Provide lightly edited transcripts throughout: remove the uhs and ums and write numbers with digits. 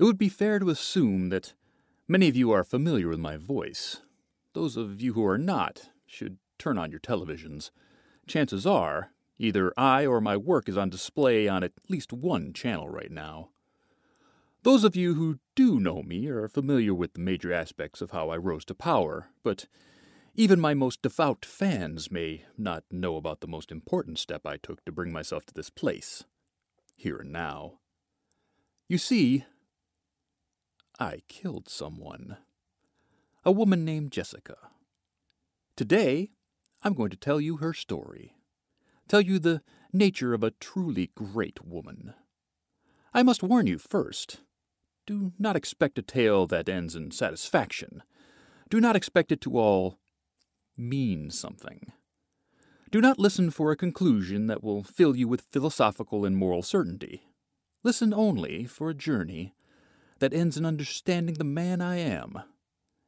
It would be fair to assume that many of you are familiar with my voice. Those of you who are not should turn on your televisions. Chances are, either I or my work is on display on at least one channel right now. Those of you who do know me are familiar with the major aspects of how I rose to power, but even my most devout fans may not know about the most important step I took to bring myself to this place, here and now. You see, I killed someone. A woman named Jessica. Today, I'm going to tell you her story. Tell you the nature of a truly great woman. I must warn you first. Do not expect a tale that ends in satisfaction. Do not expect it to all mean something. Do not listen for a conclusion that will fill you with philosophical and moral certainty. Listen only for a journey that ends in understanding the man I am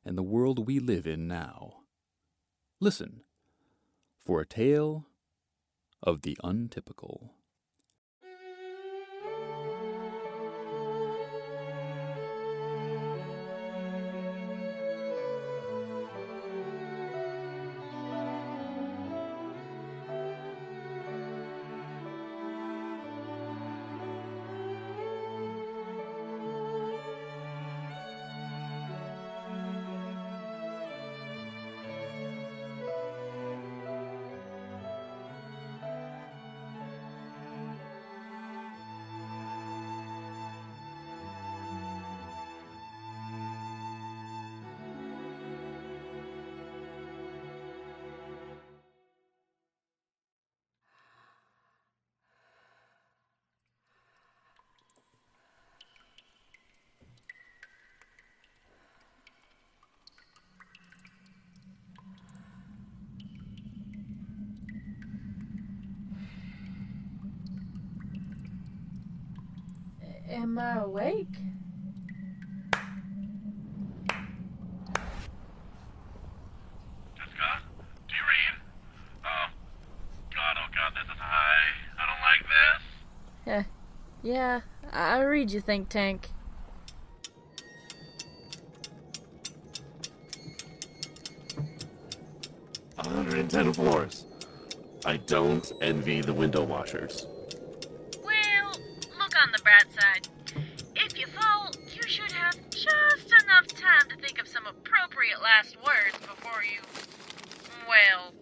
and the world we live in now. Listen for a tale of the untypical. Am I awake? Jessica, do you read? Oh God, this is high. I don't like this. Yeah, I read you, think tank. A 110 floors. I don't envy the window washers. Well, look on the bright side. If you fall, you should have just enough time to think of some appropriate last words before you, well...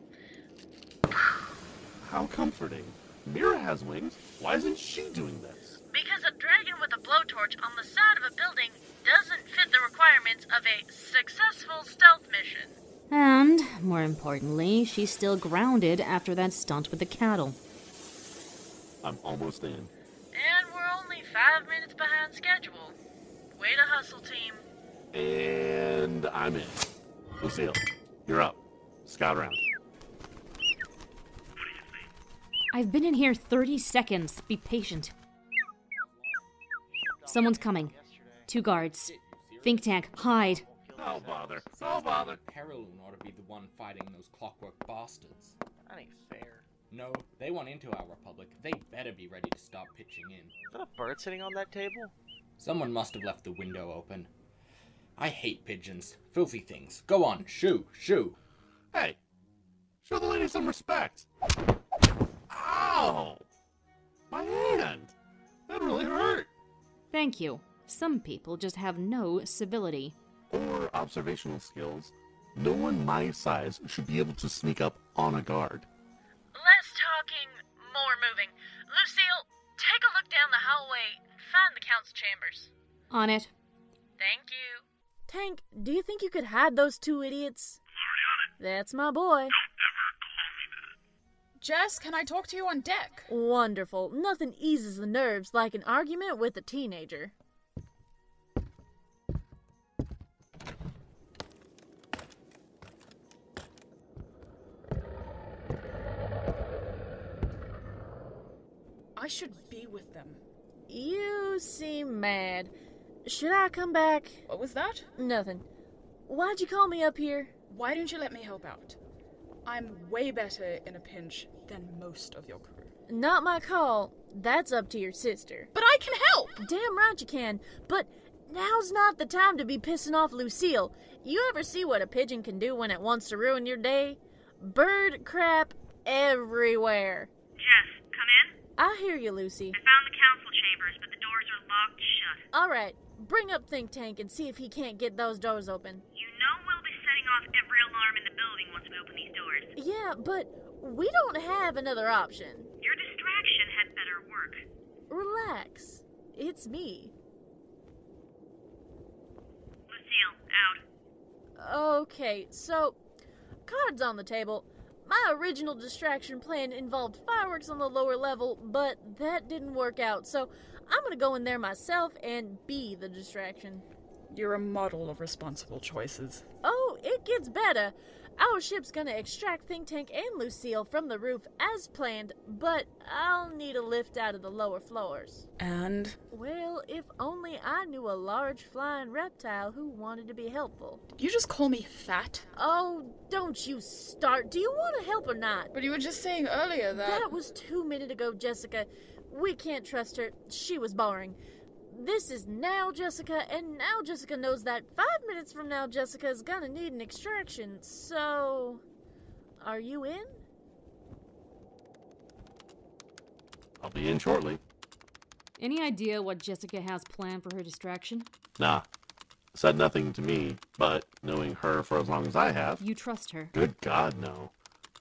How comforting. Mira has wings. Why isn't she doing this? Because a dragon with a blowtorch on the side of a building doesn't fit the requirements of a successful stealth mission. And, more importantly, she's still grounded after that stunt with the cattle. I'm almost in. And we're only 5 minutes behind schedule. Way to hustle, team. And I'm in. Lucille, you're up. Scout around. I've been in here 30 seconds. Be patient. Someone's coming. 2 guards. Think tank, hide. No bother. No bother. Carolyn ought to be the one fighting those clockwork bastards. That ain't fair. No, they want into our republic. They better be ready to start pitching in. Is that a bird sitting on that table? Someone must have left the window open. I hate pigeons. Filthy things. Go on, shoo, shoo. Hey, show the lady some respect. Ow! My hand! That really hurt. Thank you. Some people just have no civility. Or observational skills. No one my size should be able to sneak up on a guard. Less talking, more moving. Lucille, take a look down the hallway and find the Count's chambers. On it. Thank you. Tank, do you think you could hide those 2 idiots? Already on it. That's my boy. Don't ever call me that. Jess, can I talk to you on deck? Wonderful. Nothing eases the nerves like an argument with a teenager. I should be with them. You seem mad. Should I come back? What was that? Nothing. Why'd you call me up here? Why don't you let me help out? I'm way better in a pinch than most of your crew. Not my call. That's up to your sister. But I can help! Damn right you can. But Now's not the time to be pissing off Lucille. You ever see what a pigeon can do when it wants to ruin your day? Bird crap everywhere. Jess, come in. I hear you, Lucy. I found the council chambers, but the doors are locked shut. Alright, bring up Think Tank and see if he can't get those doors open. You know we'll be setting off every alarm in the building once we open these doors. Yeah, but we don't have another option. Your distraction had better work. Relax. It's me. Lucille, out. Okay, so, cards on the table. My original distraction plan involved fireworks on the lower level, but that didn't work out, so I'm gonna go in there myself and be the distraction. You're a model of responsible choices. Oh, it gets better. Our ship's gonna extract Think Tank and Lucille from the roof as planned, but I'll need a lift out of the lower floors. And? Well, if only I knew a large flying reptile who wanted to be helpful. You just call me fat? Oh, don't you start. Do you want to help or not? But you were just saying earlier that... That was 2 minutes ago, Jessica. We can't trust her. She was boring. This is now Jessica, and now Jessica knows that 5 minutes from now Jessica is gonna need an extraction, so... Are you in? I'll be in shortly. Any idea what Jessica has planned for her distraction? Nah. Said nothing to me, but knowing her for as long as I have... You trust her? Good God, no.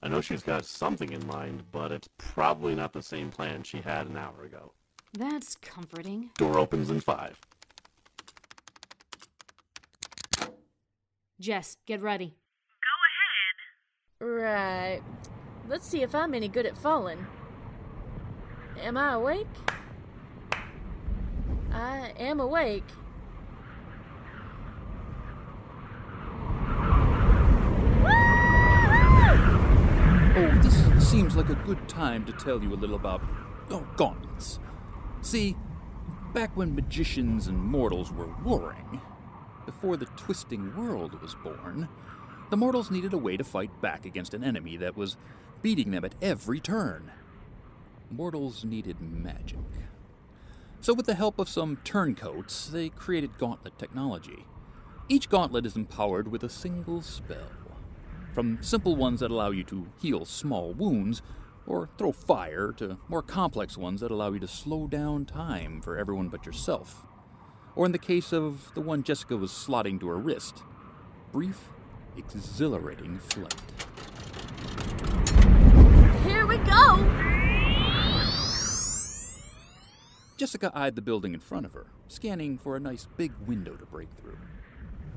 I know she's got something in mind, but it's probably not the same plan she had an hour ago. That's comforting. Door opens in 5. Jess, get ready. Go ahead. Right. Let's see if I'm any good at falling. Am I awake? I am awake. Oh, this seems like a good time to tell you a little about, gauntlets. See, back when magicians and mortals were warring, before the twisting world was born, the mortals needed a way to fight back against an enemy that was beating them at every turn. Mortals needed magic. So with the help of some turncoats, they created gauntlet technology. Each gauntlet is empowered with a single spell. From simple ones that allow you to heal small wounds, or throw fire, to more complex ones that allow you to slow down time for everyone but yourself. Or in the case of the one Jessica was slotting to her wrist, brief, exhilarating flight. Here we go! Jessica eyed the building in front of her, scanning for a nice big window to break through.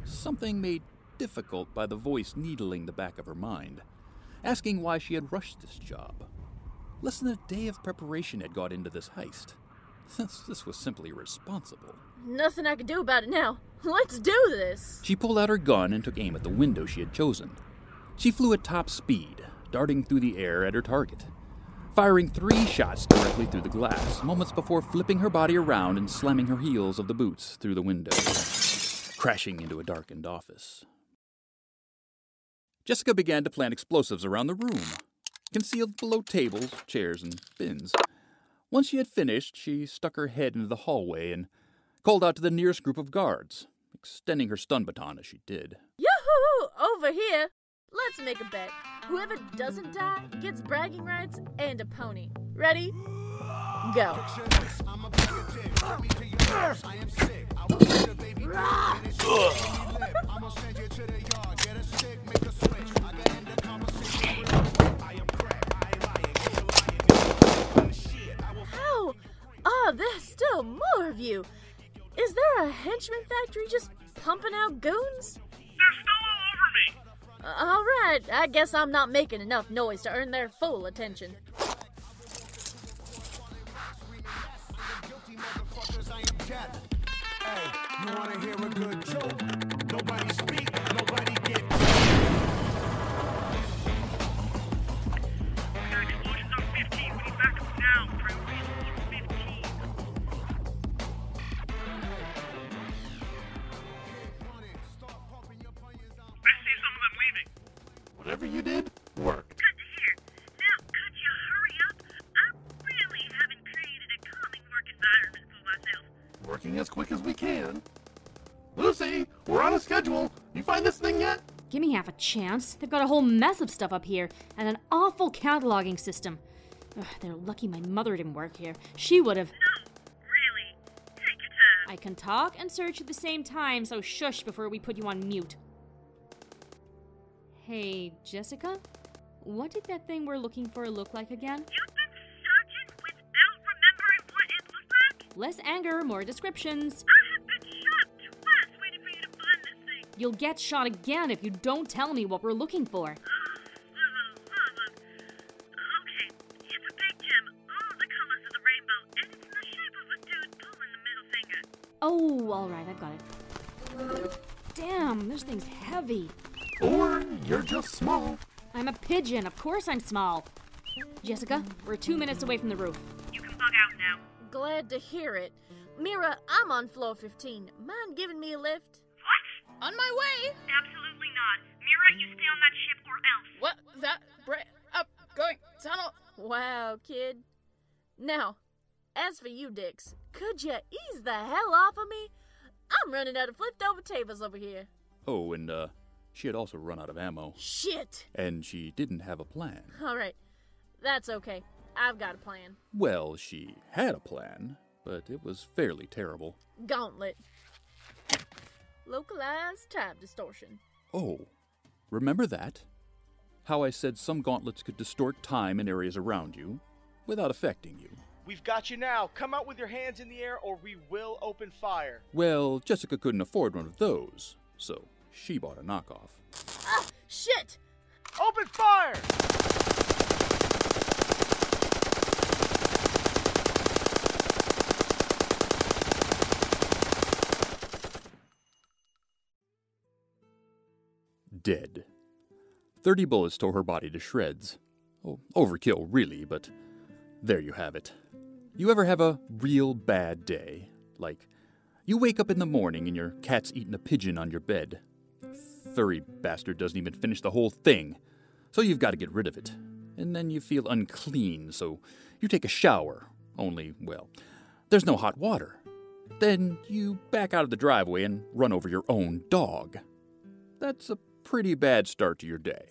Something made difficult by the voice needling the back of her mind, asking why she had rushed this job. Less than a day of preparation had got into this heist. This was simply irresponsible. Nothing I can do about it now. Let's do this! She pulled out her gun and took aim at the window she had chosen. She flew at top speed, darting through the air at her target, firing 3 shots directly through the glass, moments before flipping her body around and slamming her heels of the boots through the window, crashing into a darkened office. Jessica began to plant explosives around the room, concealed below tables, chairs, and bins. Once she had finished, she stuck her head into the hallway and called out to the nearest group of guards, extending her stun baton as she did. Yoo-hoo! Over here! Let's make a bet. Whoever doesn't die gets bragging rights and a pony. Ready? Go. How? Oh, there's still more of you. Is there a henchman factory just pumping out goons? They're still all over me! All right, I guess I'm not making enough noise to earn their full attention. Hey, you wanna hear a good joke? Nobody speak, nobody get. Explosions on 15. We need backup now. Priority is 15. I see some of them leaving. Whatever you did, worked. Good to hear. Now, could you hurry up? I really haven't created a calming work environment for myself. Working as quick as we can. Lucy, we're on a schedule. You find this thing yet? Give me half a chance. They've got a whole mess of stuff up here, and an awful cataloging system. Ugh, they're lucky my mother didn't work here. She would have... No, really. Take your time. I can talk and search at the same time, so shush before we put you on mute. Hey, Jessica? What did that thing we're looking for look like again? You've been searching without remembering what it looked like? Less anger, more descriptions. I have been shot twice waiting for you to find this thing. You'll get shot again if you don't tell me what we're looking for. Look. Okay, it's a big gem, all the colors of the rainbow, and it's in the shape of a dude pulling the middle finger. Oh, alright, I've got it. Damn, this thing's heavy. Or you're just small. I'm a pigeon, of course I'm small. Jessica, we're 2 minutes away from the roof. You can bug out now. Glad to hear it. Mira, I'm on floor 15. Mind giving me a lift? What? On my way! Absolutely not. Mira, you stay on that ship or else. What? That? Up, going, tunnel. Wow, kid. Now, as for you, Dix, could you ease the hell off of me? I'm running out of flipped over tables over here. Oh, and, she had also run out of ammo. Shit! And she didn't have a plan. Alright, that's okay. I've got a plan. Well, she had a plan, but it was fairly terrible. Gauntlet. Localized time distortion. Oh, remember that? How I said some gauntlets could distort time in areas around you without affecting you. We've got you now. Come out with your hands in the air or we will open fire. Well, Jessica couldn't afford one of those, so she bought a knockoff. Ah, shit! Open fire! Dead. 30 bullets tore her body to shreds. Oh, overkill, really, but there you have it. You ever have a real bad day? Like, you wake up in the morning and your cat's eating a pigeon on your bed. Furry bastard doesn't even finish the whole thing, so you've got to get rid of it. And then you feel unclean, so you take a shower. Only, well, there's no hot water. Then you back out of the driveway and run over your own dog. That's a pretty bad start to your day.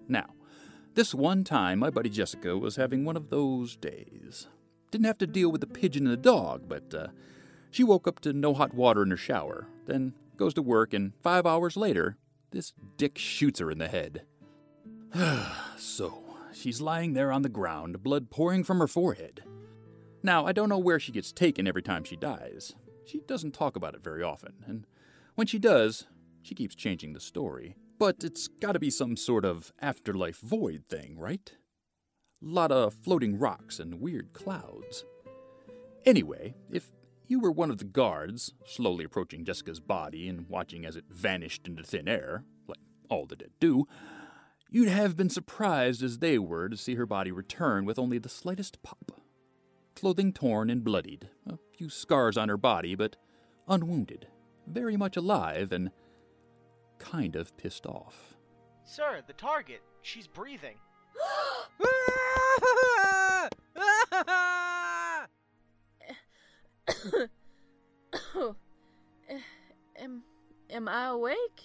Now, this one time my buddy Jessica was having one of those days. Didn't have to deal with the pigeon and the dog, but she woke up to no hot water in her shower, then goes to work, and 5 hours later, this dick shoots her in the head. So, she's lying there on the ground, blood pouring from her forehead. Now, I don't know where she gets taken every time she dies. She doesn't talk about it very often, and when she does, she keeps changing the story. But it's gotta be some sort of afterlife void thing, right? Lot of floating rocks and weird clouds. Anyway, if you were one of the guards, slowly approaching Jessica's body and watching as it vanished into thin air, like all the dead do, you'd have been surprised as they were to see her body return with only the slightest pop. Clothing torn and bloodied, a few scars on her body, but unwounded, very much alive, and kind of pissed off. Sir, the target. She's breathing. Am I awake?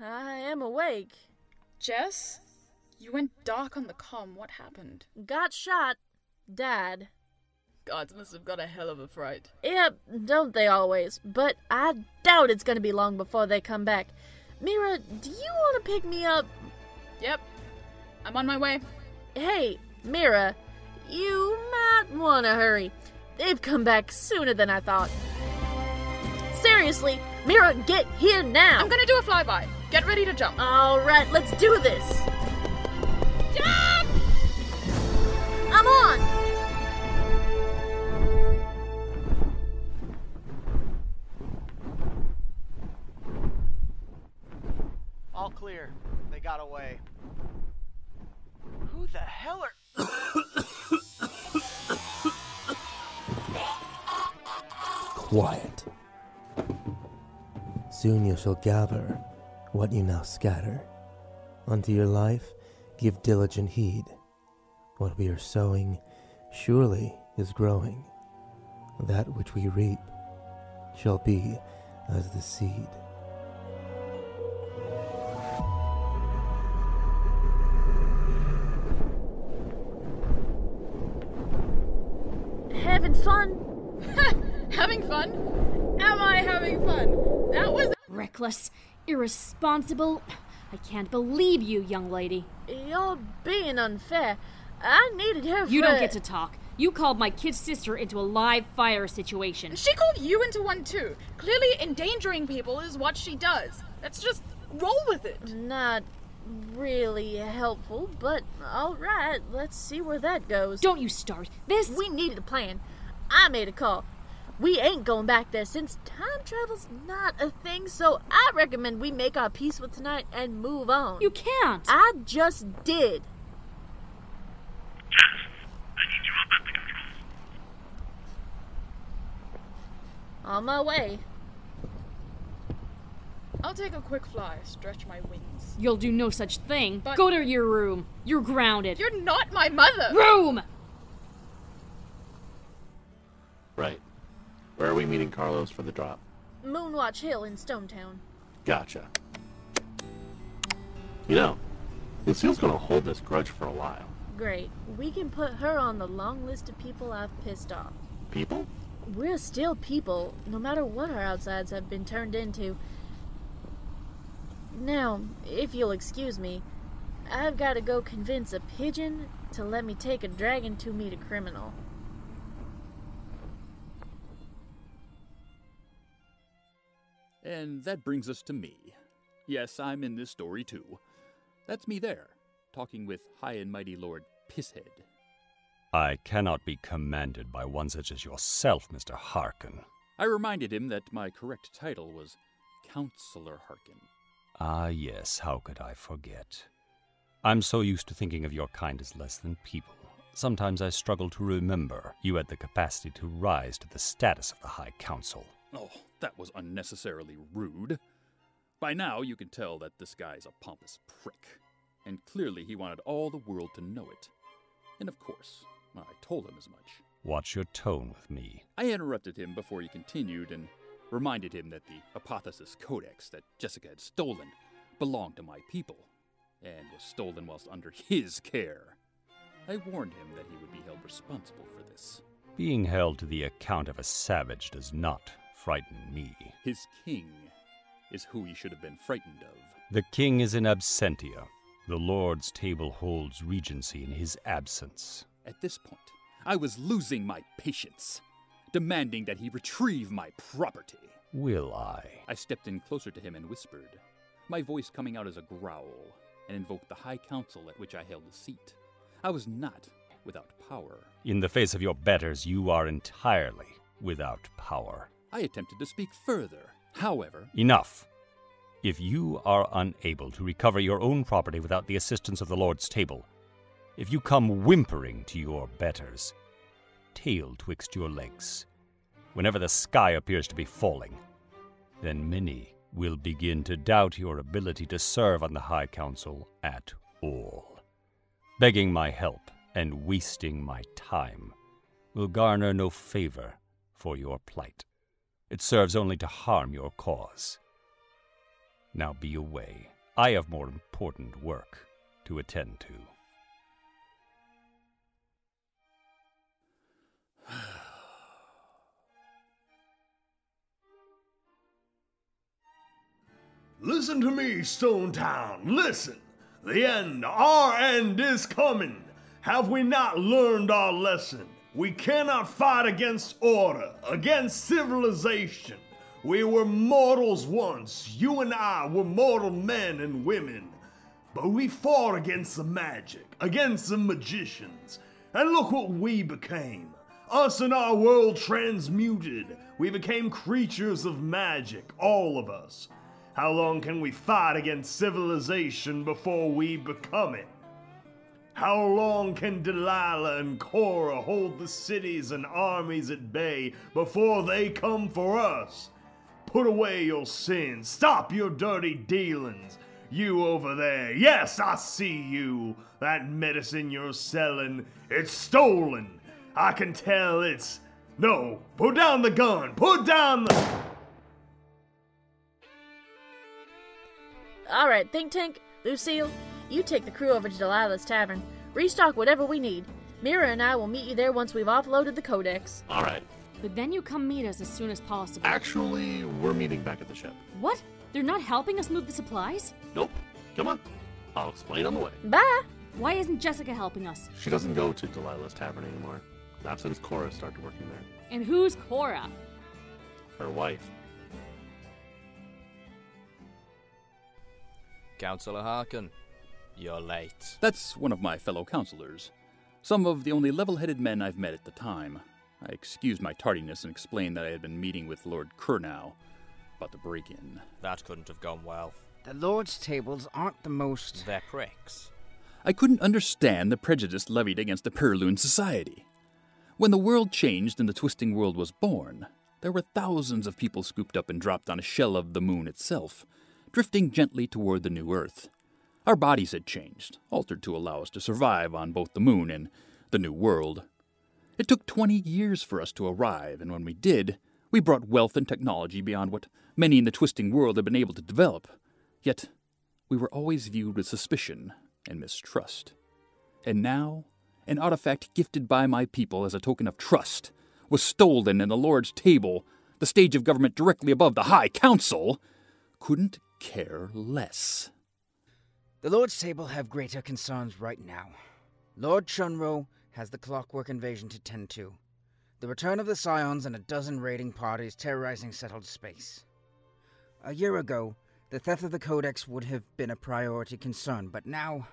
I am awake. Jess? You went dark on the comm. What happened? Got shot. Died. Gods must have got a hell of a fright. Yep, don't they always? But I doubt it's gonna be long before they come back. Mira, do you want to pick me up? Yep. I'm on my way. Hey, Mira, you might want to hurry. They've come back sooner than I thought. Seriously, Mira, get here now! I'm gonna do a flyby. Get ready to jump. Alright, let's do this! Jump! I'm on! All clear. They got away. Who the hell are... Quiet. Soon you shall gather what you now scatter. Unto your life give diligent heed. What we are sowing surely is growing. That which we reap shall be as the seed. Having fun? Having fun? Am I having fun? That was Reckless, irresponsible. I can't believe you, young lady. You're being unfair. I needed her for... You don't get to talk. You called my kid sister into a live fire situation. She called you into one too. Clearly endangering people is what she does. Let's just roll with it. Not really helpful, but alright, let's see where that goes. Don't you start. This... We needed a plan. I made a call. We ain't going back there since time travel's not a thing, so I recommend we make our peace with tonight and move on. You can't. I just did. Jess, I need you up at the controls. On my way. I'll take a quick fly, stretch my wings. You'll do no such thing. But- Go to your room. You're grounded. You're not my mother! Room! Right. Where are we meeting Carlos for the drop? Moonwatch Hill in Stonetown. Gotcha. You know, Lucille's gonna hold this grudge for a while. Great. We can put her on the long list of people I've pissed off. People? We're still people, no matter what our outsides have been turned into. Now, if you'll excuse me, I've got to go convince a pigeon to let me take a dragon to meet a criminal. And that brings us to me. Yes, I'm in this story too. That's me there, talking with High and Mighty Lord Pisshead. I cannot be commanded by one such as yourself, Mr. Harkin. I reminded him that my correct title was Counselor Harkin. Ah, yes, how could I forget? I'm so used to thinking of your kind as less than people. Sometimes I struggle to remember you had the capacity to rise to the status of the High Council. Oh, that was unnecessarily rude. By now, you can tell that this guy's a pompous prick. And clearly he wanted all the world to know it. And of course, I told him as much. Watch your tone with me. I interrupted him before he continued and reminded him that the Apotheosis Codex that Jessica had stolen belonged to my people, and was stolen whilst under his care. I warned him that he would be held responsible for this. Being held to the account of a savage does not frighten me. His king is who he should have been frightened of. The king is in absentia. The Lord's table holds regency in his absence. At this point, I was losing my patience, demanding that he retrieve my property. Will I? I stepped in closer to him and whispered, my voice coming out as a growl, and invoked the High Council at which I held a seat. I was not without power. In the face of your betters, you are entirely without power. I attempted to speak further. However... Enough! If you are unable to recover your own property without the assistance of the Lord's table, if you come whimpering to your betters, tail twixt your legs, whenever the sky appears to be falling, then many will begin to doubt your ability to serve on the High Council at all. Begging my help and wasting my time will garner no favor for your plight. It serves only to harm your cause. Now be away. I have more important work to attend to. Listen to me, Stonetown, listen! The end, our end is coming! Have we not learned our lesson? We cannot fight against order, against civilization. We were mortals once, you and I were mortal men and women. But we fought against the magic, against the magicians, and look what we became. Us and our world transmuted. We became creatures of magic, all of us. How long can we fight against civilization before we become it? How long can Delilah and Cora hold the cities and armies at bay before they come for us? Put away your sins, stop your dirty dealings. You over there, yes, I see you. That medicine you're selling, it's stolen. I can tell it's... No, put down the gun, put down the... Alright, Think Tank, Lucille, you take the crew over to Delilah's Tavern. Restock whatever we need. Mira and I will meet you there once we've offloaded the codex. Alright. But then you come meet us as soon as possible. Actually, we're meeting back at the ship. What? They're not helping us move the supplies? Nope. Come on. I'll explain on the way. Bye! Why isn't Jessica helping us? She doesn't go to Delilah's Tavern anymore. Not since Cora started working there. And who's Cora? Her wife. Councillor Harkin, you're late. That's one of my fellow counselors. Some of the only level-headed men I've met at the time. I excused my tardiness and explained that I had been meeting with Lord Kurnow about the break-in. That couldn't have gone well. The Lord's tables aren't the most... They're pricks. I couldn't understand the prejudice levied against the Purloon Society. When the world changed and the Twisting World was born, there were thousands of people scooped up and dropped on a shell of the moon itself, drifting gently toward the new Earth. Our bodies had changed, altered to allow us to survive on both the moon and the new world. It took 20 years for us to arrive, and when we did, we brought wealth and technology beyond what many in the Twisting World had been able to develop. Yet, we were always viewed with suspicion and mistrust. And now, an artifact gifted by my people as a token of trust was stolen, and the Lord's Table, the stage of government directly above the High Council, couldn't care less. The Lord's Table have greater concerns right now. Lord Chunro has the clockwork invasion to tend to. The return of the Scions and a dozen raiding parties terrorizing settled space. A year ago, the theft of the Codex would have been a priority concern, but now...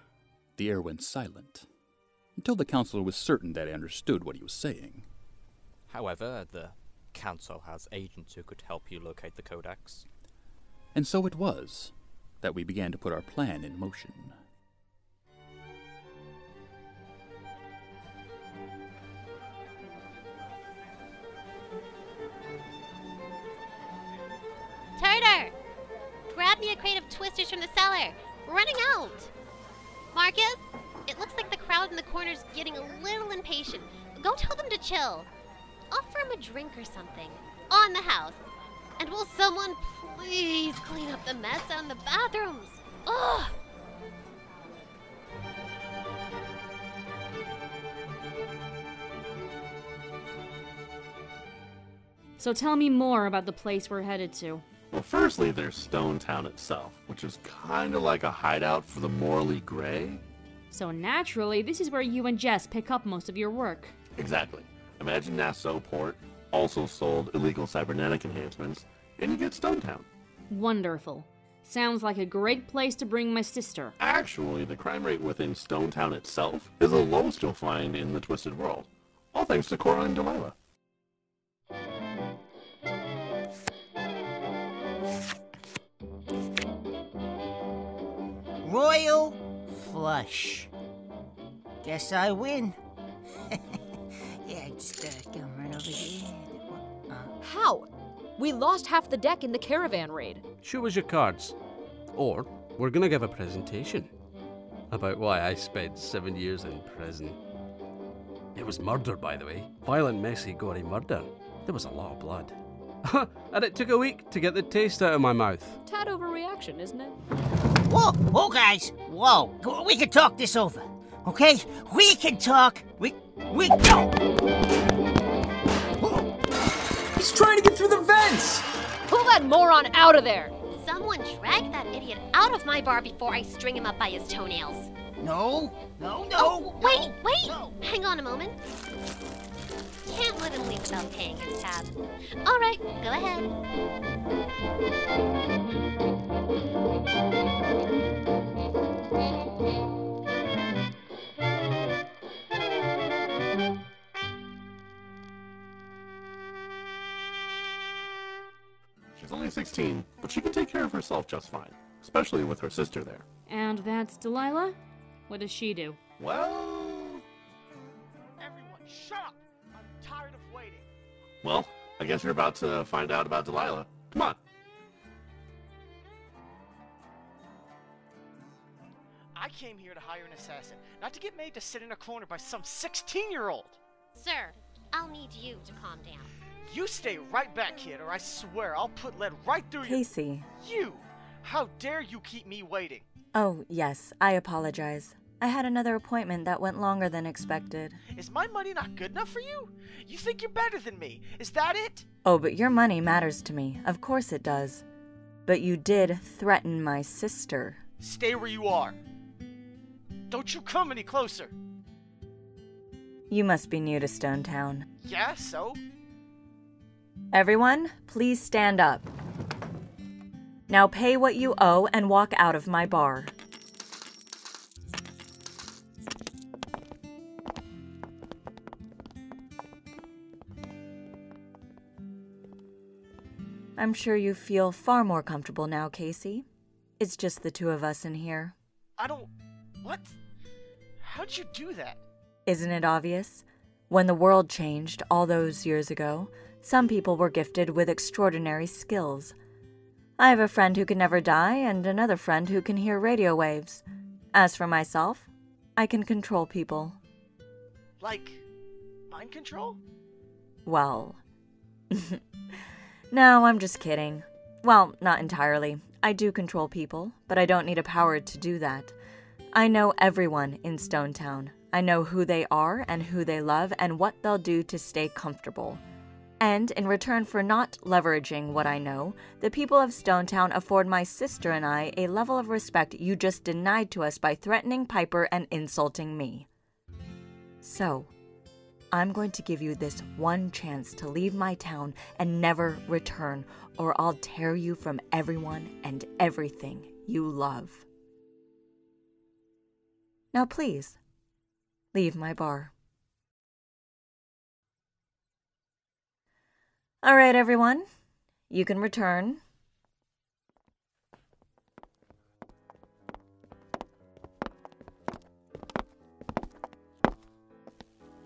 The air went silent, until the counselor was certain that I understood what he was saying. However, the Council has agents who could help you locate the Codex. And so it was that we began to put our plan in motion. Turner! Grab me a crate of twisters from the cellar. We're running out. Marcus, it looks like the crowd in the corner's getting a little impatient. Go tell them to chill. Offer them a drink or something. On the house. And will someone please clean up the mess on the bathrooms? Ugh! So tell me more about the place we're headed to. Well, firstly, there's Stone Town itself, which is kind of like a hideout for the morally gray. So naturally, this is where you and Jess pick up most of your work. Exactly. Imagine Nassau Port also sold illegal cybernetic enhancements, and you get Stone Town. Wonderful. Sounds like a great place to bring my sister. Actually, the crime rate within Stone Town itself is the lowest you'll find in the Twisted World. All thanks to Cora and Delilah. Royal flush. Guess I win. Yeah, just come right over here. How? We lost half the deck in the caravan raid. Show us your cards. Or we're gonna give a presentation about why I spent 7 years in prison. It was murder, by the way. Violent, messy, gory murder. There was a lot of blood. And it took a week to get the taste out of my mouth. Tad overreaction, isn't it? Whoa, guys. Whoa. We can talk this over. Okay? We can talk. We go. He's trying to get through the vents! Pull that moron out of there! Someone drag that idiot out of my bar before I string him up by his toenails. No. Oh, wait! No. Hang on a moment. Can't let him leave without paying his tab. All right, go ahead. She's only 16, but she can take care of herself just fine, especially with her sister there. And that's Delilah? What does she do? Well... Everyone, shut up! I'm tired of waiting. Well, I guess you're about to find out about Delilah. Come on. I came here to hire an assassin, not to get made to sit in a corner by some 16-year-old. Sir, I'll need you to calm down. You stay right back, kid, or I swear I'll put lead right through Casey. you. How dare you keep me waiting? Oh, yes, I apologize. I had another appointment that went longer than expected. Is my money not good enough for you? You think you're better than me? Is that it? Oh, but your money matters to me. Of course it does. But you did threaten my sister. Stay where you are. Don't you come any closer. You must be new to Stone Town. Yeah, so? Everyone, please stand up. Now pay what you owe and walk out of my bar. I'm sure you feel far more comfortable now, Casey. It's just the two of us in here. I don't... What? How'd you do that? Isn't it obvious? When the world changed all those years ago, some people were gifted with extraordinary skills. I have a friend who can never die and another friend who can hear radio waves. As for myself, I can control people. Like, mind control? Well... No, I'm just kidding. Well, not entirely. I do control people, but I don't need a power to do that. I know everyone in Stone Town. I know who they are and who they love and what they'll do to stay comfortable. And in return for not leveraging what I know, the people of Stone Town afford my sister and I a level of respect you just denied to us by threatening Piper and insulting me. So, I'm going to give you this one chance to leave my town and never return, or I'll tear you from everyone and everything you love. Now please, leave my bar. All right, everyone, you can return.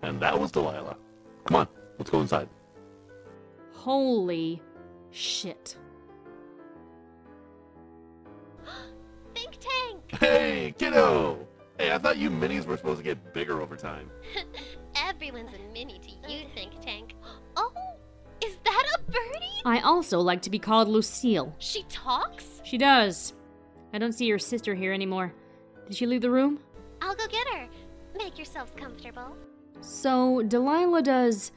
And that was Delilah. Come on, let's go inside. Holy shit. Think tank! Hey, kiddo! Hey, I thought you minis were supposed to get bigger over time. Everyone's a mini to you, Think Tank. Oh, is that a birdie? I also like to be called Lucille. She talks? She does. I don't see your sister here anymore. Did she leave the room? I'll go get her. Make yourselves comfortable. So, Delilah does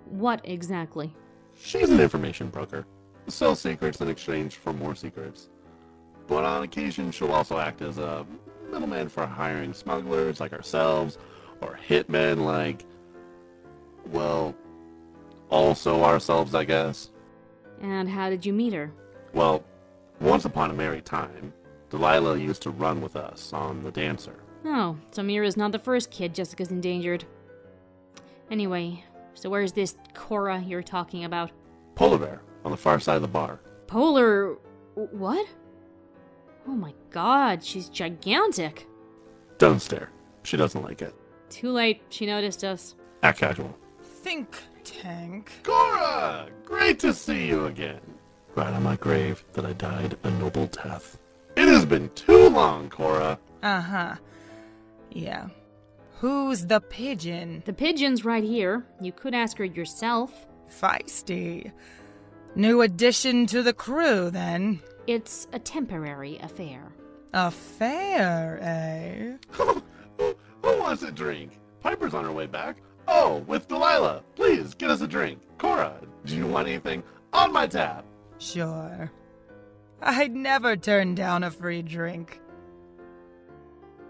what exactly? She's an information broker. Sells secrets in exchange for more secrets. But on occasion, she'll also act as a middleman for hiring smugglers like ourselves, or hitmen like, well, also ourselves, I guess. And how did you meet her? Well, once upon a merry time, Delilah used to run with us on the Dancer. Oh, so Mira's not the first kid Jessica's endangered. Anyway, so where's this Cora you're talking about? Polar bear, on the far side of the bar. Polar... what? Oh my god, she's gigantic. Don't stare. She doesn't like it. Too late, she noticed us. Act casual. Think tank. Cora! Great to see you again. Right on my grave that I died a noble death. It has been too long, Cora. Uh-huh. Yeah. Who's the pigeon? The pigeon's right here. You could ask her yourself. Feisty. New addition to the crew, then. It's a temporary affair. Affair, eh? Who wants a drink? Piper's on her way back. Oh, with Delilah. Please, get us a drink. Cora, do you want anything on my tab? Sure. I'd never turn down a free drink.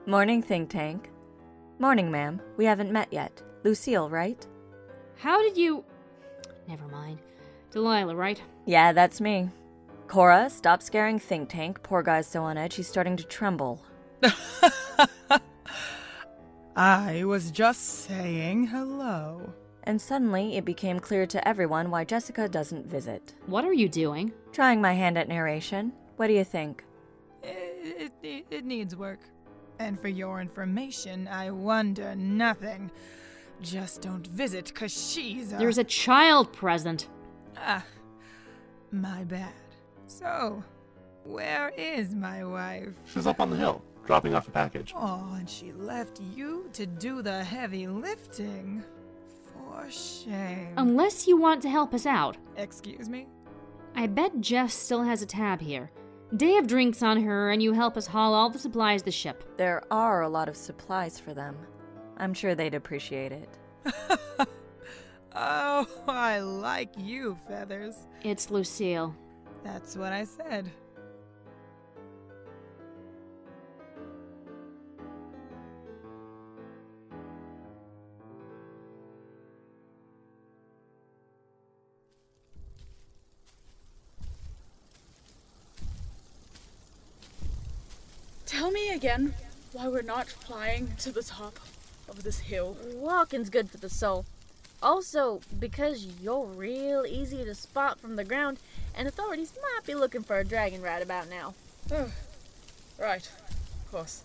Morning, Think Tank. Morning, ma'am. We haven't met yet. Lucille, right? How did you... Never mind. Delilah, right? Yeah, that's me. Cora, stop scaring Think Tank. Poor guy's so on edge, he's starting to tremble. I was just saying hello. And suddenly, it became clear to everyone why Jessica doesn't visit. What are you doing? Trying my hand at narration. What do you think? It needs work. And for your information, I wonder nothing. Just don't visit, 'cause she's a... There's a child present. Ah, my bad. So, where is my wife? She's up on the hill, dropping off a package. Oh, and she left you to do the heavy lifting. For shame. Unless you want to help us out. Excuse me? I bet Jeff still has a tab here. Day of drinks on her, and you help us haul all the supplies to the ship. There are a lot of supplies for them. I'm sure they'd appreciate it. Oh, I like you, Feathers. It's Lucille. That's what I said. Tell me again why we're not flying to the top of this hill. Walking's good for the soul. Also, because you're real easy to spot from the ground, and authorities might be looking for a dragon right about now. Oh, right. Of course.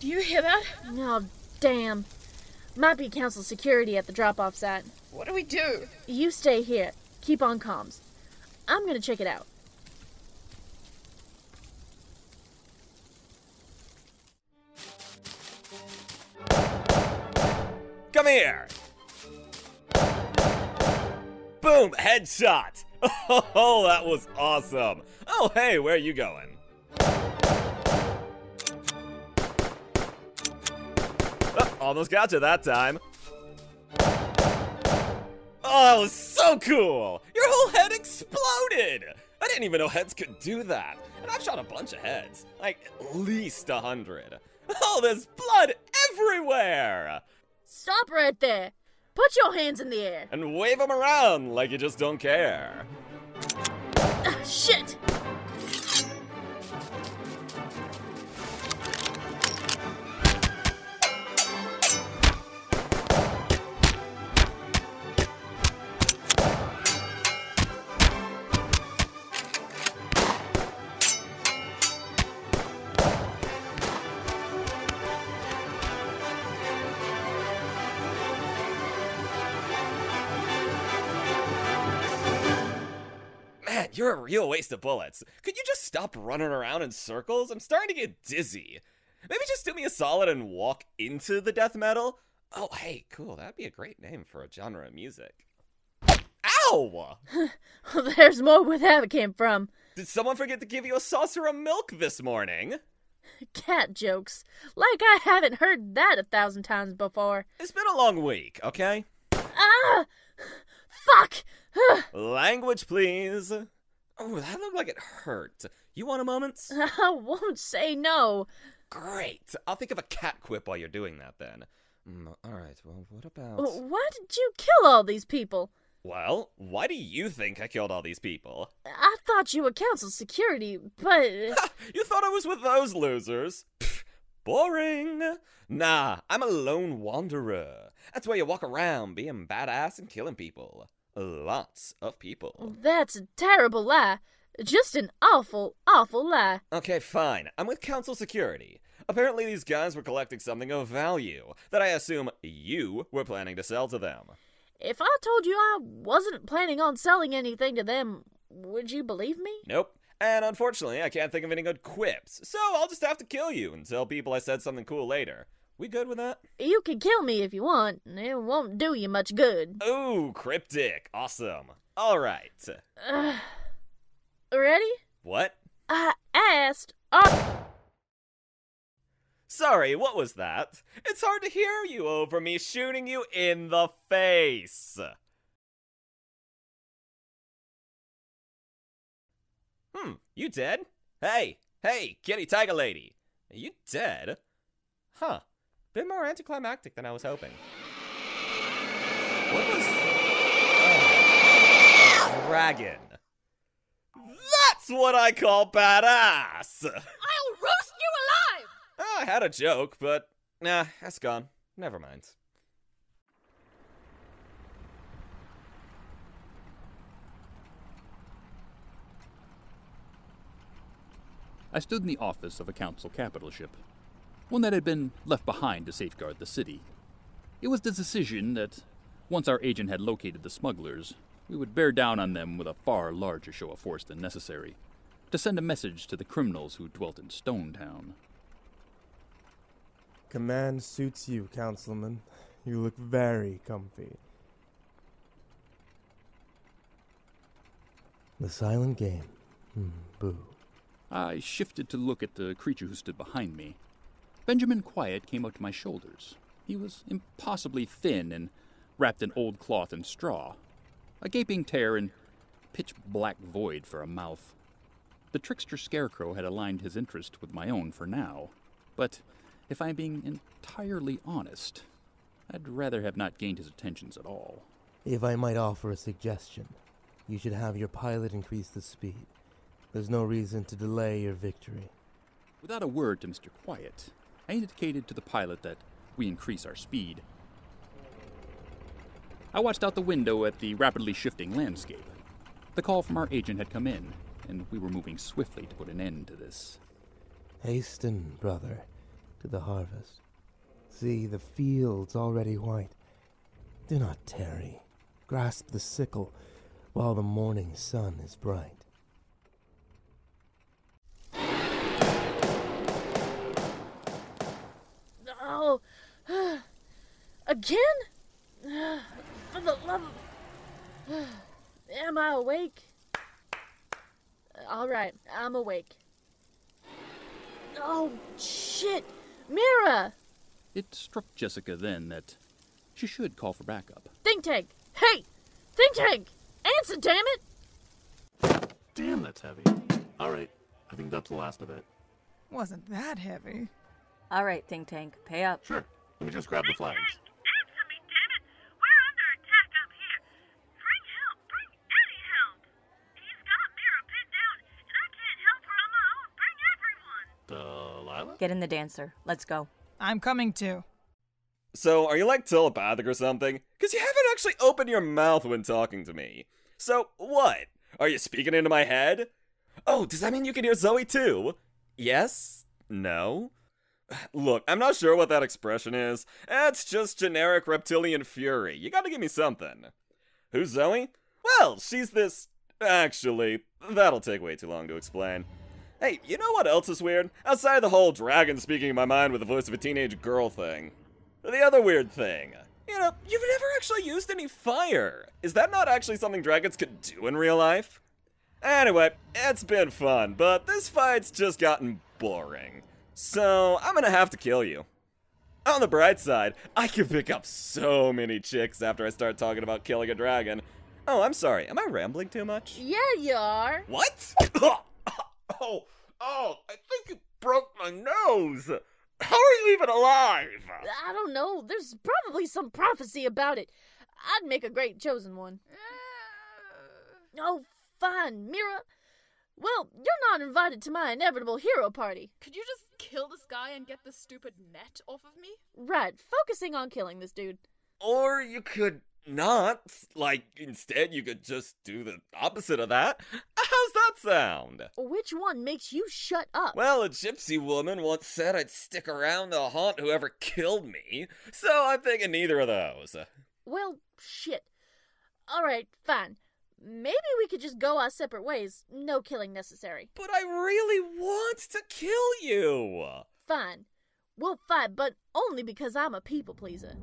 Do you hear that? Oh, damn. Might be council security at the drop-off site. What do we do? You stay here. Keep on comms. I'm gonna check it out. Come here! Boom! Headshot! Oh, that was awesome! Oh, hey, where are you going? Oh, almost got you that time. Oh, that was so cool! Your whole head exploded! I didn't even know heads could do that. And I've shot a bunch of heads. Like, at least 100. Oh, there's blood everywhere! Stop right there. Put your hands in the air. And wave them around like you just don't care. Shit! Man, you're a real waste of bullets. Could you just stop running around in circles? I'm starting to get dizzy. Maybe just do me a solid and walk into the death metal? Oh, hey, cool. That'd be a great name for a genre of music. Ow! There's more where that came from. Did someone forget to give you a saucer of milk this morning? Cat jokes. Like I haven't heard that 1,000 times before. It's been a long week, okay? Ah! Fuck! Language, please. Oh, that looked like it hurt. You want a moment? I won't say no. Great. I'll think of a cat quip while you're doing that then. Alright, well, what about... Why did you kill all these people? Well, why do you think I killed all these people? I thought you were council security, but... You thought I was with those losers? Pfft, boring. Nah, I'm a lone wanderer. That's where you walk around being badass and killing people. Lots of people. That's a terrible lie. Just an awful, awful lie. Okay, fine. I'm with council security. Apparently these guys were collecting something of value that I assume you were planning to sell to them. If I told you I wasn't planning on selling anything to them, would you believe me? Nope. And unfortunately, I can't think of any good quips, so I'll just have to kill you and tell people I said something cool later. We good with that? You can kill me if you want. It won't do you much good. Ooh, cryptic. Awesome. All right. Ready? What? I asked... Sorry, what was that? It's hard to hear you over me shooting you in the face. You dead? Hey, kitty tiger lady. Are you dead? Huh. Bit more anticlimactic than I was hoping. What was... Oh, a dragon. That's what I call badass! I'll roast you alive! I had a joke, but nah, that's gone. Never mind. I stood in the office of a council capital ship, one that had been left behind to safeguard the city. It was the decision that, once our agent had located the smugglers, we would bear down on them with a far larger show of force than necessary, to send a message to the criminals who dwelt in Stone Town. Command suits you, Councilman. You look very comfy. The silent game. Boo. I shifted to look at the creature who stood behind me. Benjamin Quiet came up to my shoulders. He was impossibly thin and wrapped in old cloth and straw, a gaping tear and pitch-black void for a mouth. The trickster scarecrow had aligned his interest with my own for now, but if I'm being entirely honest, I'd rather have not gained his attentions at all. If I might offer a suggestion, you should have your pilot increase the speed. There's no reason to delay your victory. Without a word to Mr. Quiet, I indicated to the pilot that we increase our speed. I watched out the window at the rapidly shifting landscape. The call from our agent had come in, and we were moving swiftly to put an end to this. Hasten, brother, to the harvest. See, the field's already white. Do not tarry. Grasp the sickle while the morning sun is bright. Oh, again? For the love of... Am I awake? All right, I'm awake. Oh, shit! Mira! It struck Jessica then that she should call for backup. Think tank! Hey! Think tank! Answer, damn it! Damn, that's heavy. Alright, I think that's the last of it. Wasn't that heavy. All right, Think Tank, pay up. Sure. Let me just grab the flags. Answer me, damn it! We're under attack up here. Bring help! Bring any help! He's got Mira pinned down, and I can't help her on my own. Bring everyone! Delilah? Get in the dancer. Let's go. I'm coming too. So, are you like telepathic or something? Because you haven't actually opened your mouth when talking to me. So, what? Are you speaking into my head? Oh, does that mean you can hear Zoe too? Yes? No? Look, I'm not sure what that expression is. It's just generic reptilian fury. You gotta give me something. Who's Zoe? Well, she's this... Actually, that'll take way too long to explain. Hey, you know what else is weird? Outside the whole dragon speaking in my mind with the voice of a teenage girl thing. The other weird thing. You know, you've never actually used any fire. Is that not actually something dragons could do in real life? Anyway, it's been fun, but this fight's just gotten boring. So, I'm gonna have to kill you. On the bright side, I can pick up so many chicks after I start talking about killing a dragon. Oh, I'm sorry, am I rambling too much? Yeah, you are. What? Oh, I think you broke my nose. How are you even alive? I don't know. There's probably some prophecy about it. I'd make a great chosen one. Oh, fine, Mira. Well, you're not invited to my inevitable hero party. Could you just kill this guy and get this stupid net off of me? Right, focusing on killing this dude. Or you could not. Like, instead you could just do the opposite of that. How's that sound? Which one makes you shut up? Well, a gypsy woman once said I'd stick around to haunt whoever killed me, so I'm thinking neither of those. Well, shit. Alright, fine. Maybe we could just go our separate ways. No killing necessary. But I really want to kill you. Fine. We'll fight, but only because I'm a people pleaser.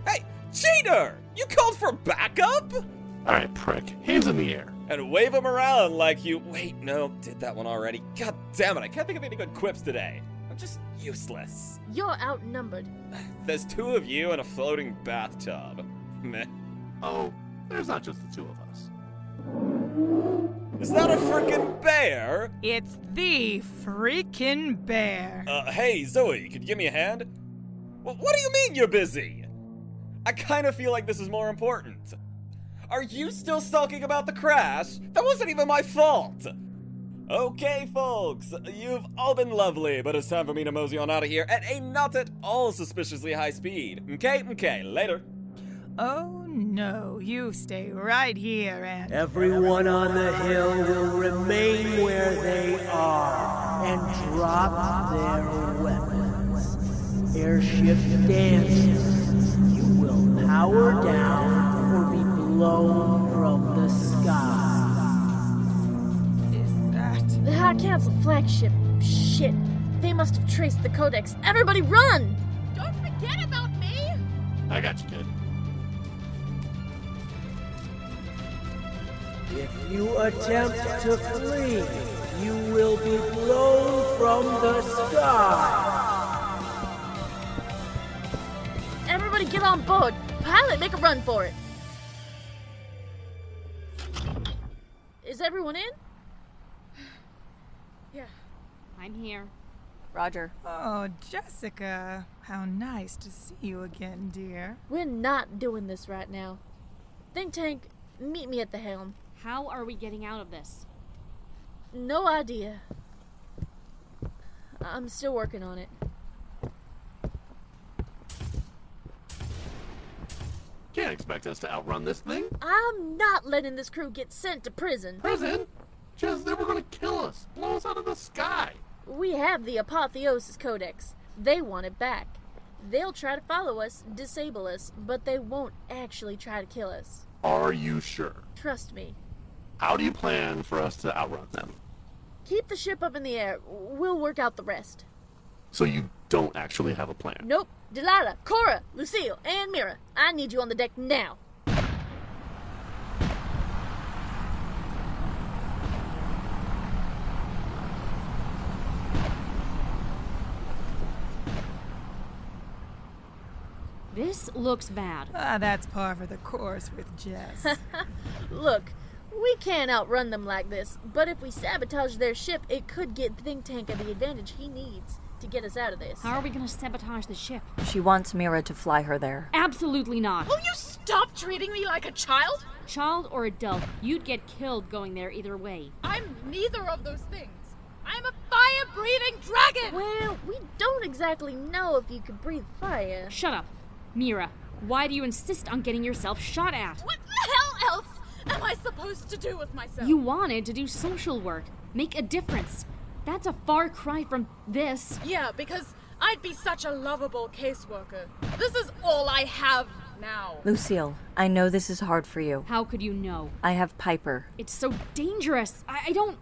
Hey, cheater! You called for backup? Alright, prick. Hands in the air. And wave them around like you... Wait, no, did that one already. God damn it, I can't think of any good quips today. I'm just useless. You're outnumbered. There's two of you in a floating bathtub. Meh. Oh, there's not just the two of us. Is that a frickin' bear? It's the freaking bear. Hey, Zoe, could you give me a hand? Well, what do you mean you're busy? I kind of feel like this is more important. Are you still sulking about the crash? That wasn't even my fault! Okay, folks, you've all been lovely, but it's time for me to mosey on out of here at a not at all suspiciously high speed. Okay, later. Oh no, you stay right here and... Everyone on the hill will remain where they are and drop their weapons. Airship dances. You will power down or be blown from the sky. Is that Council flagship. Shit. They must have traced the codex. Everybody run! Don't forget about me! I got you, kid. If you attempt to flee, you will be blown from the sky. Everybody get on board. Pilot, make a run for it. Is everyone in? Yeah. I'm here. Roger. Oh, Jessica. How nice to see you again, dear. We're not doing this right now. Think Tank, meet me at the helm. How are we getting out of this? No idea. I'm still working on it. Can't expect us to outrun this thing. I'm not letting this crew get sent to prison. Prison? Just they were gonna kill us, blow us out of the sky. We have the Apotheosis Codex. They want it back. They'll try to follow us, disable us, but they won't actually try to kill us. Are you sure? Trust me. How do you plan for us to outrun them? Keep the ship up in the air. We'll work out the rest. So you don't actually have a plan? Nope. Delilah, Cora, Lucille, and Mira, I need you on the deck now. This looks bad. That's par for the course with Jess. Look, we can't outrun them like this, but if we sabotage their ship, it could get Think Tanker the advantage he needs to get us out of this. How are we going to sabotage the ship? She wants Mira to fly her there. Absolutely not. Will you stop treating me like a child? Child or adult, you'd get killed going there either way. I'm neither of those things. I'm a fire-breathing dragon! Well, we don't exactly know if you could breathe fire. Shut up. Mira, why do you insist on getting yourself shot at? What the hell else am I supposed to do with myself? You wanted to do social work. Make a difference. That's a far cry from this. Yeah, because I'd be such a lovable caseworker. This is all I have now. Lucille, I know this is hard for you. How could you know? I have Piper. It's so dangerous. I don't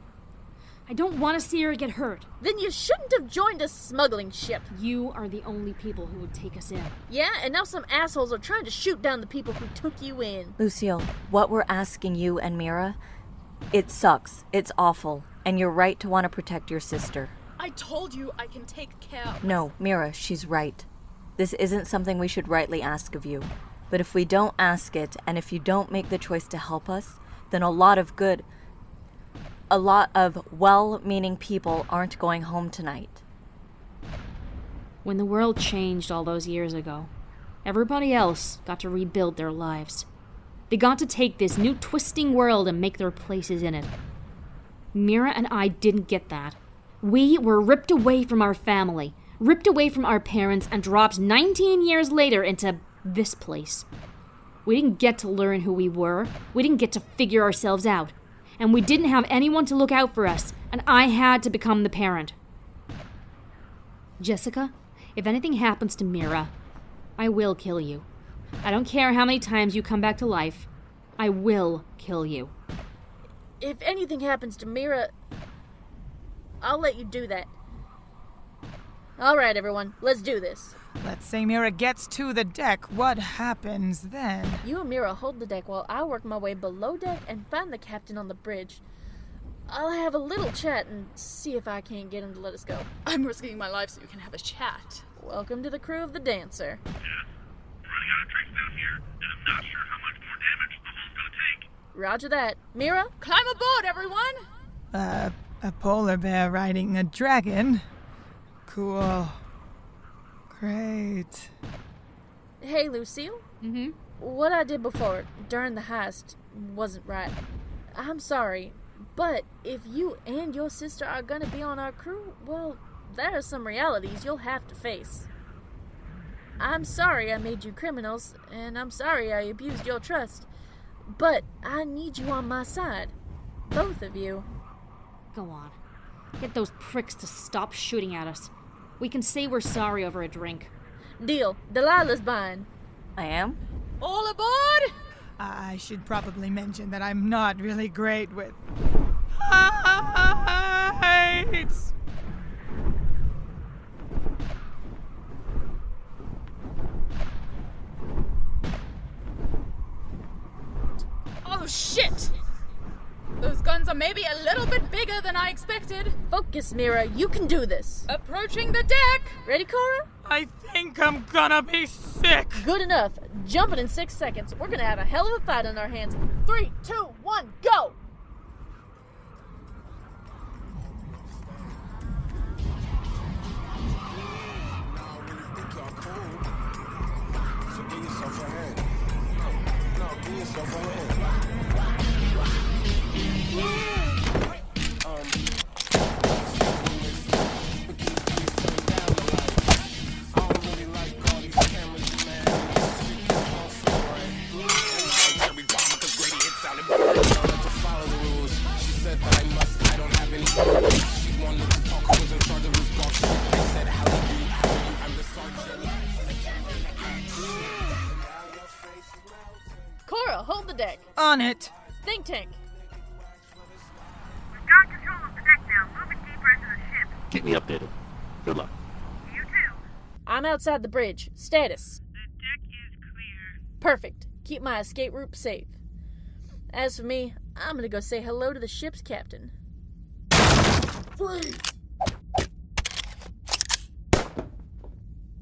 want to see her get hurt. Then you shouldn't have joined a smuggling ship. You are the only people who would take us in. Yeah, and now some assholes are trying to shoot down the people who took you in. Lucille, what we're asking you and Mira, it sucks. It's awful. And you're right to want to protect your sister. I told you I can take care of No, Mira, she's right. This isn't something we should rightly ask of you. But if we don't ask it, and if you don't make the choice to help us, then a lot of well-meaning people aren't going home tonight. When the world changed all those years ago, everybody else got to rebuild their lives. They got to take this new twisting world and make their places in it. Mira and I didn't get that. We were ripped away from our family, ripped away from our parents, and dropped 19 years later into this place. We didn't get to learn who we were. We didn't get to figure ourselves out. And we didn't have anyone to look out for us, and I had to become the parent. Jessica, if anything happens to Mira, I will kill you. I don't care how many times you come back to life. I will kill you. If anything happens to Mira, I'll let you do that. All right, everyone, let's do this. Let's say Mira gets to the deck. What happens then? You and Mira hold the deck while I work my way below deck and find the captain on the bridge. I'll have a little chat and see if I can't get him to let us go. I'm risking my life so you can have a chat. Welcome to the crew of the Dancer. Yes. We're running out of tricks down here, and I'm not sure how much more damage the hull's gonna take. Roger that. Mira? Climb aboard, everyone! A polar bear riding a dragon? Cool. Great. Hey, Lucille? Mm-hmm? What I did before, during the heist, wasn't right. I'm sorry, but if you and your sister are gonna be on our crew, well, there are some realities you'll have to face. I'm sorry I made you criminals, and I'm sorry I abused your trust. But I need you on my side. Both of you. Go on. Get those pricks to stop shooting at us. We can say we're sorry over a drink. Deal. Delilah's buying. I am? All aboard! I should probably mention that I'm not really great with... Lights! Oh shit! Those guns are maybe a little bit bigger than I expected. Focus, Mira. You can do this. Approaching the deck! Ready, Cora? I think I'm gonna be sick. Good enough. Jumping in 6 seconds. We're gonna have a hell of a fight on our hands. 3, 2, 1, go! Cora, hold the deck. On it. Think tank. We've got control of the deck now. Moving deeper into the ship. Keep me updated. Good luck. You too. I'm outside the bridge. Status. The deck is clear. Perfect. Keep my escape route safe. As for me, I'm gonna go say hello to the ship's captain.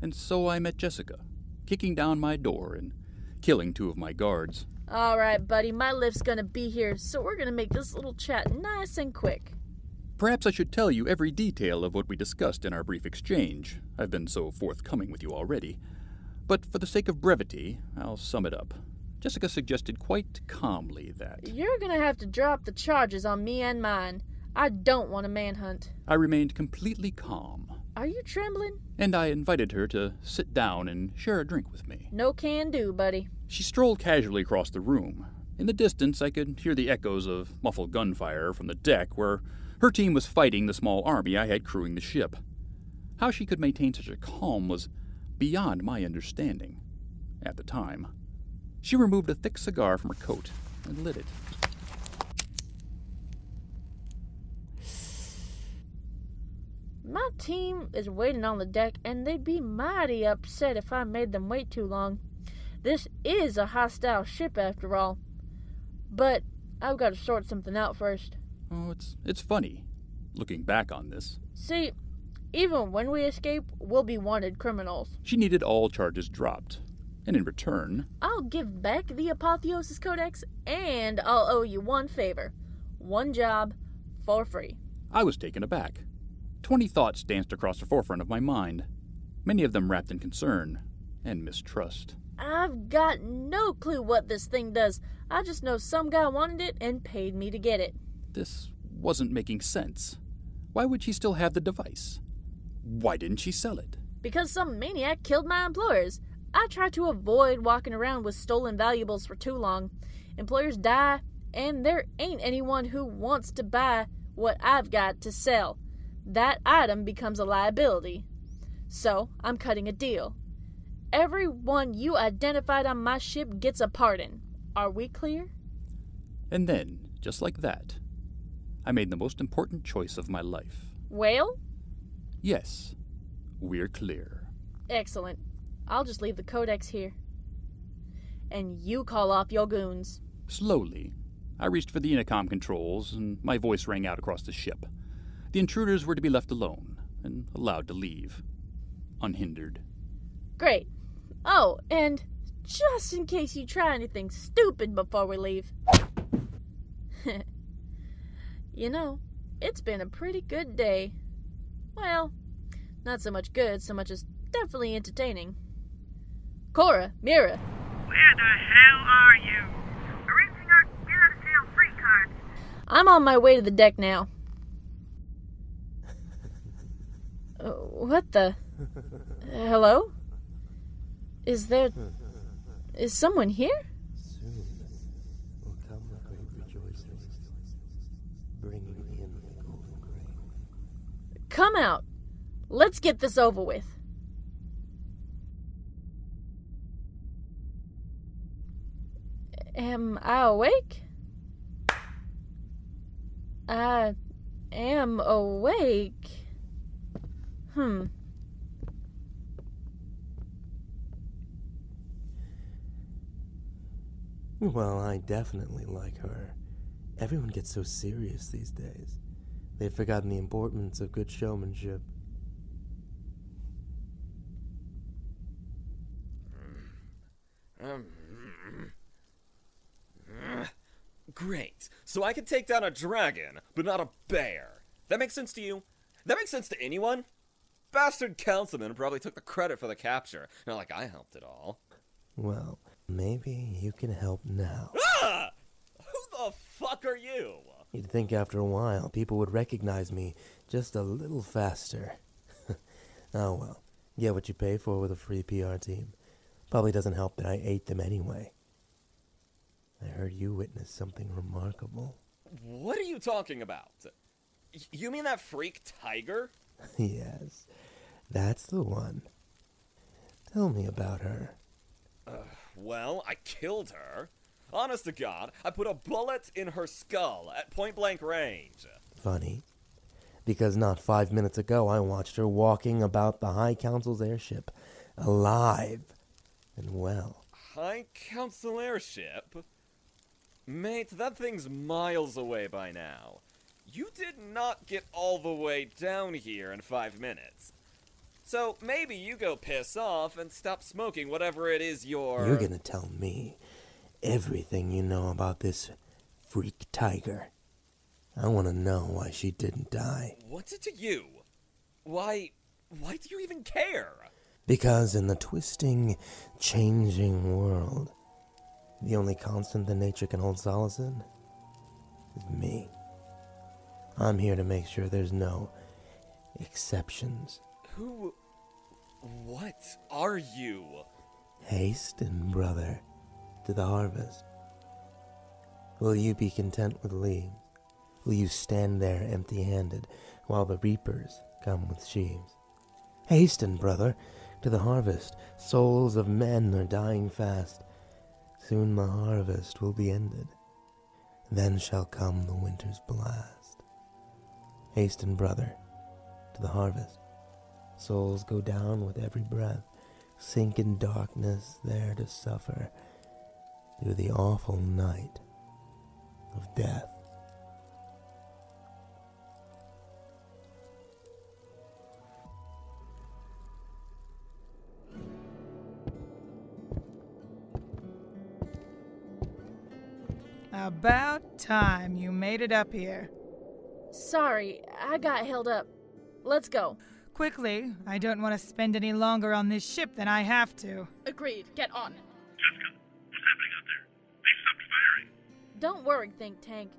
And so I met Jessica, kicking down my door and killing 2 of my guards. Alright, buddy, my lift's gonna be here, so we're gonna make this little chat nice and quick. Perhaps I should tell you every detail of what we discussed in our brief exchange. I've been so forthcoming with you already. But for the sake of brevity, I'll sum it up. Jessica suggested quite calmly that You're gonna have to drop the charges on me and mine. I don't want a manhunt. I remained completely calm, Are you trembling? and I invited her to sit down and share a drink with me. No can do, buddy. She strolled casually across the room. In the distance, I could hear the echoes of muffled gunfire from the deck where her team was fighting the small army I had crewing the ship. How she could maintain such a calm was beyond my understanding at the time. She removed a thick cigar from her coat and lit it. My team is waiting on the deck, and they'd be mighty upset if I made them wait too long. This is a hostile ship, after all. But I've got to sort something out first. Oh, it's funny, looking back on this. See, even when we escape, we'll be wanted criminals. She needed all charges dropped. And in return, I'll give back the Apotheosis Codex, and I'll owe you one favor. One job, for free. I was taken aback. 20 thoughts danced across the forefront of my mind, many of them wrapped in concern and mistrust. I've got no clue what this thing does. I just know some guy wanted it and paid me to get it. This wasn't making sense. Why would she still have the device? Why didn't she sell it? Because some maniac killed my employers. I try to avoid walking around with stolen valuables for too long. Employers die, and there ain't anyone who wants to buy what I've got to sell. That item becomes a liability. So, I'm cutting a deal. Everyone you identified on my ship gets a pardon. Are we clear? And then, just like that, I made the most important choice of my life. Well? Yes, we're clear. Excellent. I'll just leave the codex here. And you call off your goons. Slowly, I reached for the intercom controls, and my voice rang out across the ship. The intruders were to be left alone and allowed to leave, unhindered. Great. Oh, and just in case you try anything stupid before we leave. You know, it's been a pretty good day. Well, not so much good, so much as definitely entertaining. Cora, Mira. Where the hell are you? Arranging our get out of jail free card. I'm on my way to the deck now. What the? Hello? Is someone here? Soon will come the great rejoicing, bringing in the golden grain. Come out. Let's get this over with. Am I awake? am awake. Well, I definitely like her. Everyone gets so serious these days. They've forgotten the importance of good showmanship. Great. So I can take down a dragon, but not a bear. That makes sense to you? That makes sense to anyone? Bastard councilman probably took the credit for the capture. Not like I helped at all. Well, maybe you can help now. Ah! Who the fuck are you? You'd think after a while people would recognize me just a little faster. Oh well, get what you pay for with a free PR team. Probably doesn't help that I ate them anyway. I heard you witnessed something remarkable. What are you talking about? You mean that freak tiger? Yes, that's the one. Tell me about her. Well, I killed her. Honest to God, I put a bullet in her skull at point-blank range. Funny, because not 5 minutes ago I watched her walking about the High Council's airship, alive and well. High Council airship? Mate, that thing's miles away by now. You did not get all the way down here in 5 minutes. So maybe you go piss off and stop smoking whatever it is You're gonna tell me everything you know about this freak tiger. I want to know why she didn't die. What's it to you? Why do you even care? Because in the twisting, changing world, the only constant that nature can hold solace in is me. I'm here to make sure there's no exceptions. What are you? Hasten, brother, to the harvest. Will you be content with leaves? Will you stand there empty-handed while the reapers come with sheaves? Hasten, brother, to the harvest. Souls of men are dying fast. Soon the harvest will be ended. Then shall come the winter's blast. Hasten, brother, to the harvest. Souls go down with every breath, sink in darkness there to suffer through the awful night of death. About time you made it up here. Sorry, I got held up. Let's go. Quickly, I don't want to spend any longer on this ship than I have to. Agreed. Get on. Jessica, what's happening out there? They stopped firing. Don't worry, Think Tank.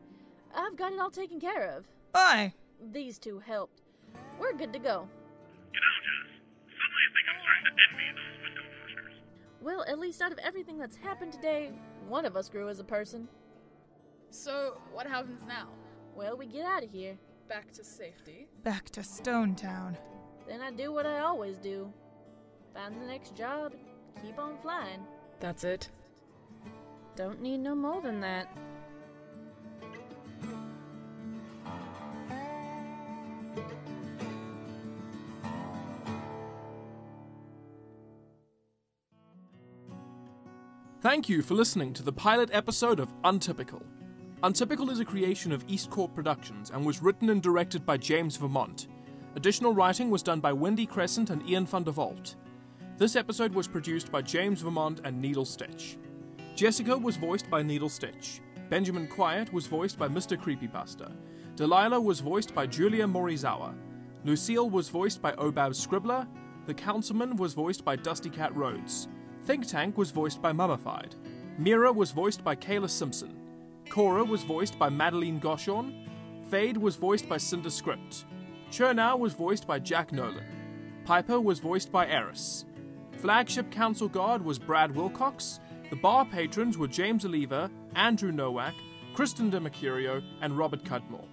I've got it all taken care of. Why? These two helped. We're good to go. You know, Jess, suddenly I think I'm starting to envy those window washers. Well, at least out of everything that's happened today, one of us grew as a person. So, what happens now? Well, we get out of here. Back to safety. Back to Stone Town. Then I do what I always do. Find the next job, keep on flying. That's it? Don't need no more than that. Thank you for listening to the pilot episode of Untypical. Untypical is a creation of East Corp Productions and was written and directed by James Vermont. Additional writing was done by Wendy Crescent and Ian van der Walt. This episode was produced by James Vermont and Needle Stitch. Jessica was voiced by Needle Stitch. Benjamin Quiet was voiced by Mr. Creepypasta. Delilah was voiced by Julia Morizawa. Lucille was voiced by Obab Scribbler. The Councilman was voiced by Dusty Cat Rhodes. Think Tank was voiced by Mummified. Mira was voiced by Kayla Simpson. Cora was voiced by Madeline Goshorn. Fade was voiced by Cinder Script. Chernow was voiced by Jack Nolan. Piper was voiced by Eris. Flagship Council Guard was Brad Wilcox. The bar patrons were James Oliva, Andrew Nowak, Kristen DeMercurio, and Robert Cudmore.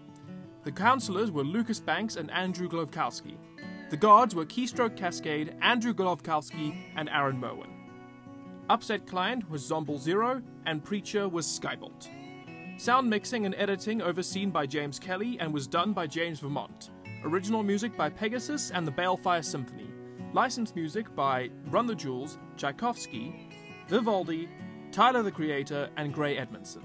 The counselors were Lucas Banks and Andrew Glovkowski. The guards were Keystroke Cascade, Andrew Glovkowski, and Aaron Merwin. Upset Client was Zomble Zero, and Preacher was Skybolt. Sound mixing and editing overseen by James Kelly and was done by James Vermont. Original music by Pegasus and the Balefire Symphony. Licensed music by Run the Jewels, Tchaikovsky, Vivaldi, Tyler the Creator, and Gray Edmondson.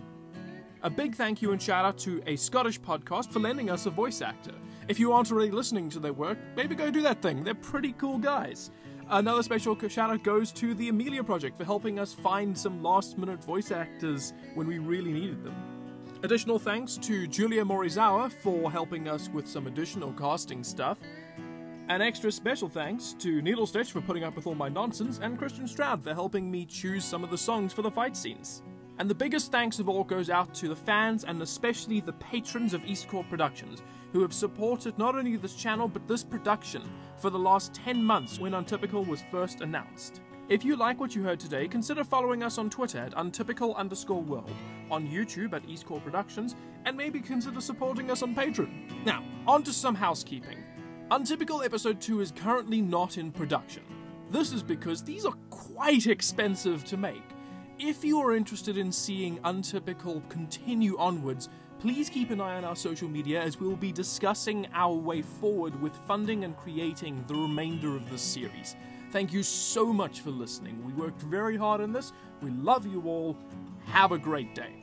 A big thank you and shout out to A Scottish Podcast for lending us a voice actor. If you aren't already listening to their work, maybe go do that thing. They're pretty cool guys. Another special shout out goes to the Amelia Project for helping us find some last minute voice actors when we really needed them. Additional thanks to Julia Morizawa for helping us with some additional casting stuff. An extra special thanks to Needle Stitch for putting up with all my nonsense, and Christian Stroud for helping me choose some of the songs for the fight scenes. And the biggest thanks of all goes out to the fans and especially the patrons of East Corp Productions, who have supported not only this channel but this production for the last 10 months when Untypical was first announced. If you like what you heard today, consider following us on Twitter at Untypical_world, on YouTube at East Corp Productions, and maybe consider supporting us on Patreon. Now, on to some housekeeping. Untypical Episode 2 is currently not in production. This is because these are quite expensive to make. If you are interested in seeing Untypical continue onwards, please keep an eye on our social media as we'll be discussing our way forward with funding and creating the remainder of this series. Thank you so much for listening. We worked very hard on this. We love you all. Have a great day.